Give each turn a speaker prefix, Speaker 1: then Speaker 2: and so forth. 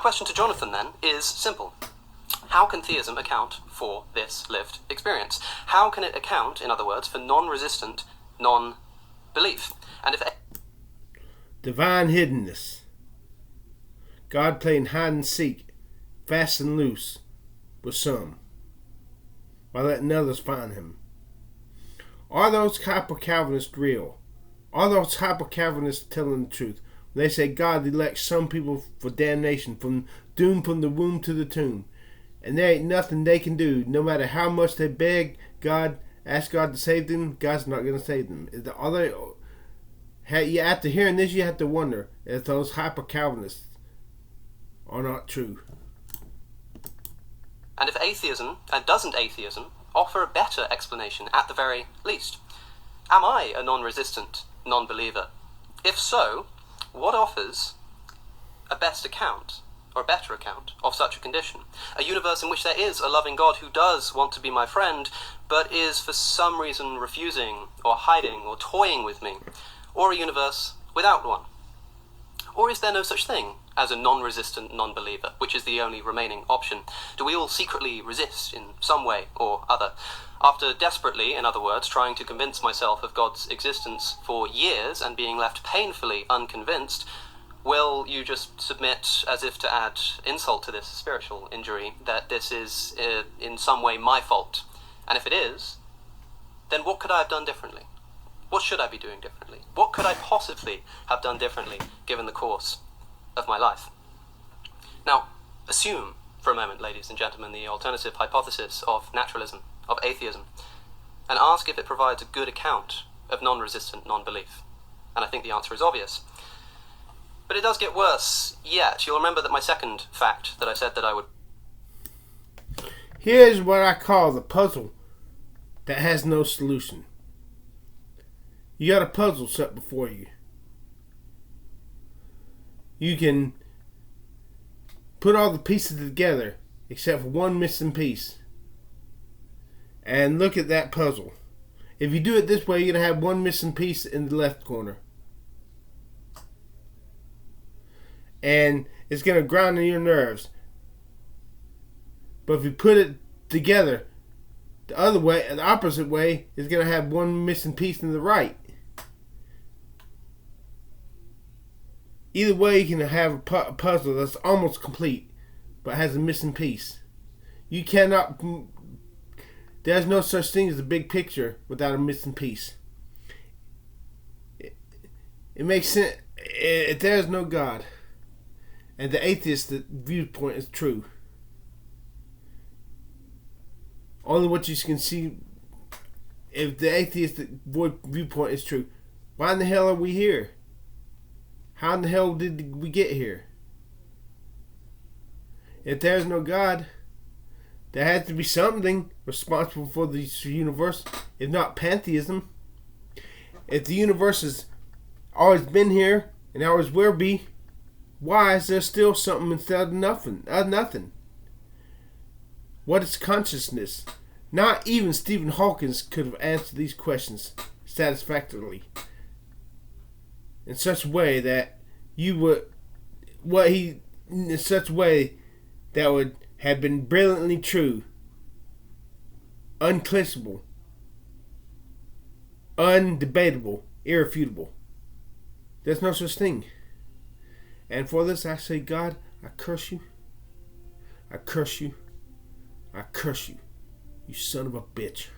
Speaker 1: question to Jonathan, then, is simple. How can theism account for this lived experience? How can it account, in other words, for non-resistant non-belief? And if...
Speaker 2: Divine hiddenness. God playing hide and seek, fast and loose, with some, by letting others find him. Are those hyper-Calvinists real? Are those hyper-Calvinists telling the truth? When they say God elects some people for damnation, from doom from the womb to the tomb, and there ain't nothing they can do, no matter how much they beg God, ask God to save them, God's not going to save them. Are they, after hearing this, you have to wonder if those hyper-Calvinists are not true.
Speaker 1: And if atheism, and doesn't atheism, offer a better explanation at the very least? Am I a non-resistant non-believer? If so, what offers a best account, or a better account, of such a condition? A universe in which there is a loving God who does want to be my friend, but is for some reason refusing, or hiding, or toying with me? Or a universe without one? Or is there no such thing as a non-resistant non-believer, which is the only remaining option? Do we all secretly resist in some way or other? After desperately, in other words, trying to convince myself of God's existence for years and being left painfully unconvinced, will you just submit, as if to add insult to this spiritual injury, that this is in some way my fault? And if it is, then what could I have done differently? What should I be doing differently? What could I possibly have done differently given the course of my life? Now, assume for a moment, ladies and gentlemen, the alternative hypothesis of naturalism, of atheism, and ask if it provides a good account of non-resistant non-belief. And I think the answer is obvious. But it does get worse yet. You'll remember that my second fact that I said that I would...
Speaker 2: Here's what I call the puzzle that has no solution. You got a puzzle set before you. You can put all the pieces together except for one missing piece. And look at that puzzle. If you do it this way, you're going to have one missing piece in the left corner. And it's going to grind on your nerves. But if you put it together the other way, the opposite way, it's going to have one missing piece in the right. Either way, you can have a puzzle that's almost complete, but has a missing piece. You cannot... There's no such thing as a big picture without a missing piece. It makes sense. If there's no God, and the atheist viewpoint is true, only what you can see, if the atheistic viewpoint is true, why in the hell are we here? How in the hell did we get here? If there's no God, there has to be something responsible for this universe, if not pantheism. If the universe has always been here and always will be, why is there still something instead of nothing? What is consciousness? Not even Stephen Hawking could have answered these questions satisfactorily in such a way that in such a way that would have been brilliantly true, unclichable, undebatable, irrefutable. There's no such thing. And for this I say, God, I curse you. I curse you. I curse you. You son of a bitch.